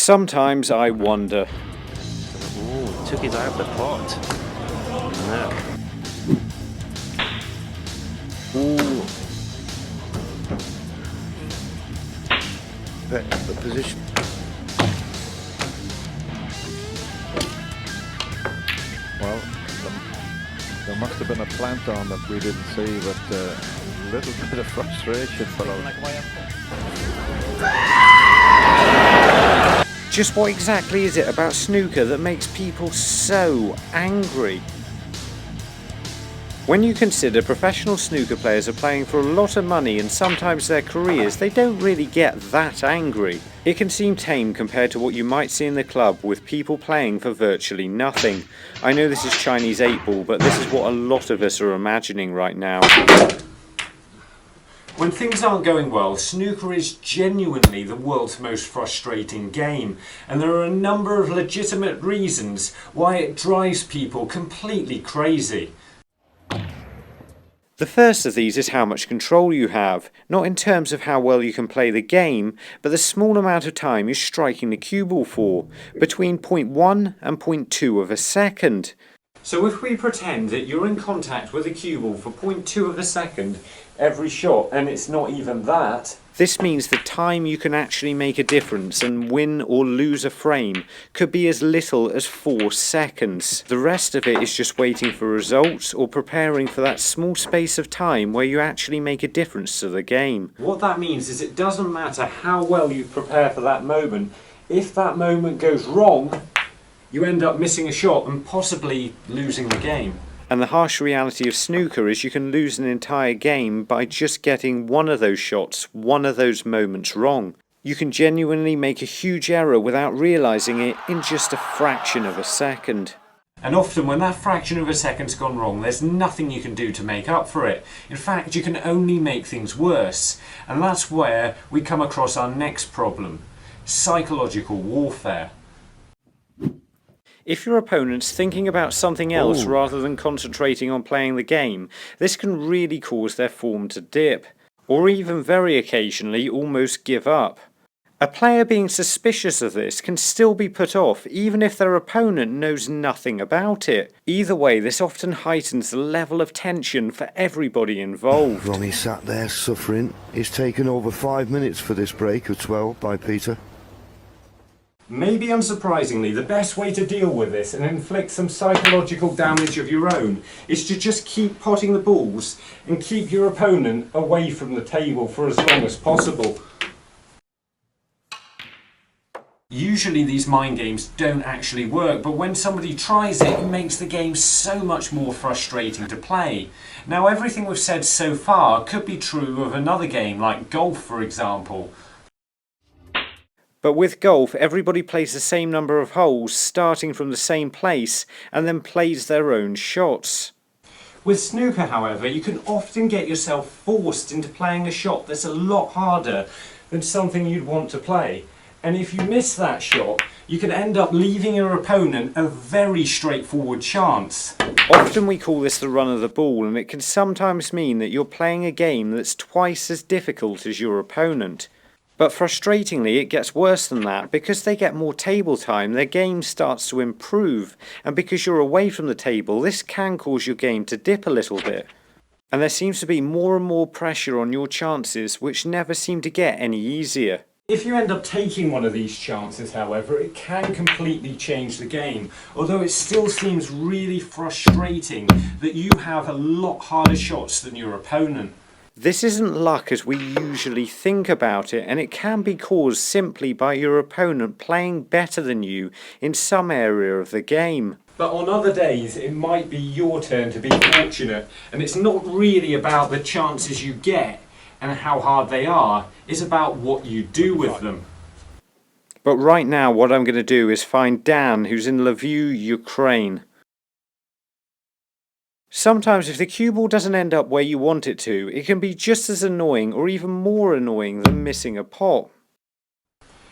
Sometimes I wonder. Ooh, took his eye off the pot. No. Ooh. The position. Well, there must have been a plant on that we didn't see, but a little bit of frustration for us. Just what exactly is it about snooker that makes people so angry? When you consider professional snooker players are playing for a lot of money and sometimes their careers, they don't really get that angry. It can seem tame compared to what you might see in the club with people playing for virtually nothing. I know this is Chinese 8-ball, but this is what a lot of us are imagining right now. When things aren't going well, snooker is genuinely the world's most frustrating game, and there are a number of legitimate reasons why it drives people completely crazy. The first of these is how much control you have, not in terms of how well you can play the game, but the small amount of time you're striking the cue ball for, between 0.1 and 0.2 of a second. So if we pretend that you're in contact with a cue ball for 0.2 of a second every shot, and it's not even that, this means the time you can actually make a difference and win or lose a frame could be as little as 4 seconds. The rest of it is just waiting for results or preparing for that small space of time where you actually make a difference to the game. What that means is it doesn't matter how well you prepare for that moment. If that moment goes wrong, you end up missing a shot and possibly losing the game. And the harsh reality of snooker is you can lose an entire game by just getting one of those shots, one of those moments wrong. You can genuinely make a huge error without realising it in just a fraction of a second. And often when that fraction of a second's gone wrong, there's nothing you can do to make up for it. In fact, you can only make things worse. And that's where we come across our next problem: psychological warfare. If your opponent's thinking about something else rather than concentrating on playing the game, this can really cause their form to dip, or even very occasionally almost give up. A player being suspicious of this can still be put off even if their opponent knows nothing about it. Either way, this often heightens the level of tension for everybody involved. Ronnie sat there suffering. It's taken over 5 minutes for this break of 12 by Peter. Maybe unsurprisingly, the best way to deal with this and inflict some psychological damage of your own is to just keep potting the balls and keep your opponent away from the table for as long as possible. Usually these mind games don't actually work, but when somebody tries it, it makes the game so much more frustrating to play. Now, everything we've said so far could be true of another game like golf, for example. But with golf, everybody plays the same number of holes, starting from the same place, and then plays their own shots. With snooker, however, you can often get yourself forced into playing a shot that's a lot harder than something you'd want to play. And if you miss that shot, you can end up leaving your opponent a very straightforward chance. Often we call this the run of the ball, and it can sometimes mean that you're playing a game that's twice as difficult as your opponent. But frustratingly, it gets worse than that. Because they get more table time, their game starts to improve, and because you're away from the table, this can cause your game to dip a little bit. And there seems to be more and more pressure on your chances, which never seem to get any easier. If you end up taking one of these chances, however, it can completely change the game, although it still seems really frustrating that you have a lot harder shots than your opponent. This isn't luck as we usually think about it, and it can be caused simply by your opponent playing better than you in some area of the game. But on other days, it might be your turn to be fortunate, and it's not really about the chances you get and how hard they are, it's about what you do with them. But right now, what I'm going to do is find Dan, who's in Lviv, Ukraine. Sometimes if the cue ball doesn't end up where you want it to, it can be just as annoying or even more annoying than missing a pot.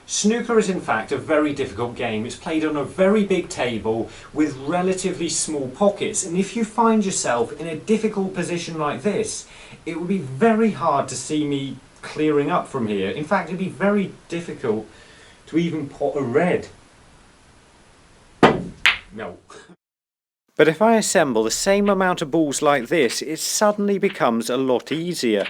Snooker is in fact a very difficult game. It's played on a very big table with relatively small pockets, and if you find yourself in a difficult position like this, it would be very hard to see me clearing up from here. In fact, it'd be very difficult to even pot a red. No. But if I assemble the same amount of balls like this, it suddenly becomes a lot easier.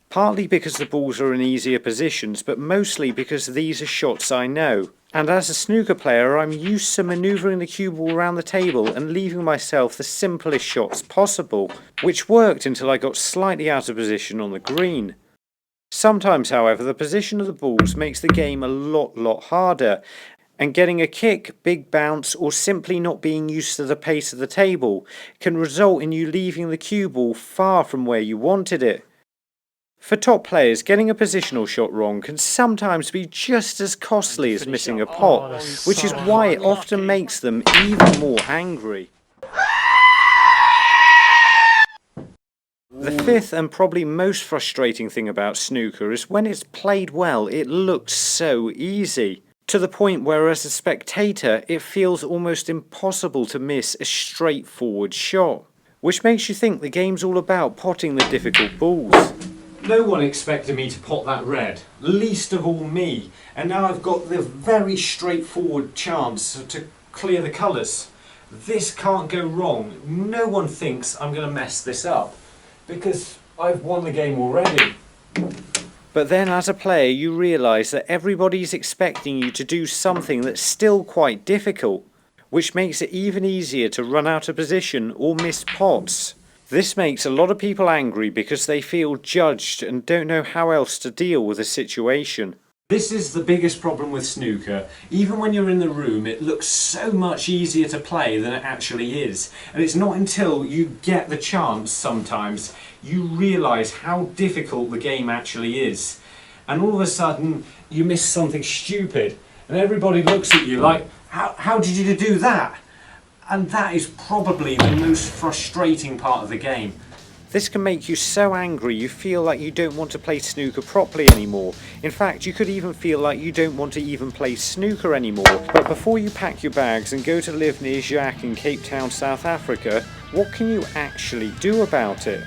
Partly because the balls are in easier positions, but mostly because these are shots I know. And as a snooker player, I'm used to manoeuvring the cue ball around the table and leaving myself the simplest shots possible, which worked until I got slightly out of position on the green. Sometimes, however, the position of the balls makes the game a lot harder, and getting a kick, big bounce, or simply not being used to the pace of the table can result in you leaving the cue ball far from where you wanted it. For top players, getting a positional shot wrong can sometimes be just as costly as missing a pot, which is why it often makes them even more angry. The fifth and probably most frustrating thing about snooker is when it's played well, it looks so easy. To the point where as a spectator, it feels almost impossible to miss a straightforward shot, which makes you think the game's all about potting the difficult balls. No one expected me to pot that red, least of all me, and now I've got the very straightforward chance to clear the colours. This can't go wrong. No one thinks I'm going to mess this up, because I've won the game already. But then as a player you realise that everybody's expecting you to do something that's still quite difficult, which makes it even easier to run out of position or miss pots. This makes a lot of people angry because they feel judged and don't know how else to deal with a situation. This is the biggest problem with snooker. Even when you're in the room, it looks so much easier to play than it actually is. And it's not until you get the chance sometimes you realise how difficult the game actually is. And all of a sudden you miss something stupid and everybody looks at you like, how did you do that? And that is probably the most frustrating part of the game. This can make you so angry you feel like you don't want to play snooker properly anymore. In fact, you could even feel like you don't want to even play snooker anymore. But before you pack your bags and go to live near Jacques in Cape Town, South Africa, what can you actually do about it?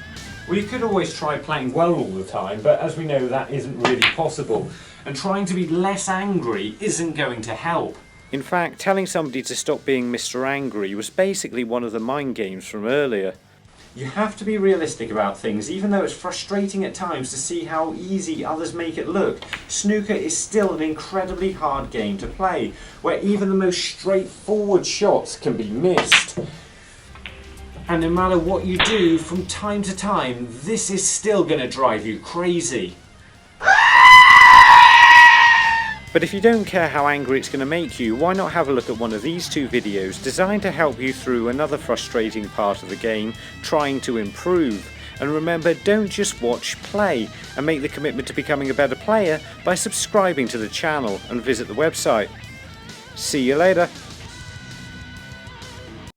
Well, you could always try playing well all the time, but as we know that isn't really possible. And trying to be less angry isn't going to help. In fact, telling somebody to stop being Mr. Angry was basically one of the mind games from earlier. You have to be realistic about things, even though it's frustrating at times to see how easy others make it look. Snooker is still an incredibly hard game to play, where even the most straightforward shots can be missed. And no matter what you do, from time to time, this is still going to drive you crazy. But if you don't care how angry it's going to make you, why not have a look at one of these two videos designed to help you through another frustrating part of the game, trying to improve. And remember, don't just watch, play, and make the commitment to becoming a better player by subscribing to the channel and visit the website. See you later.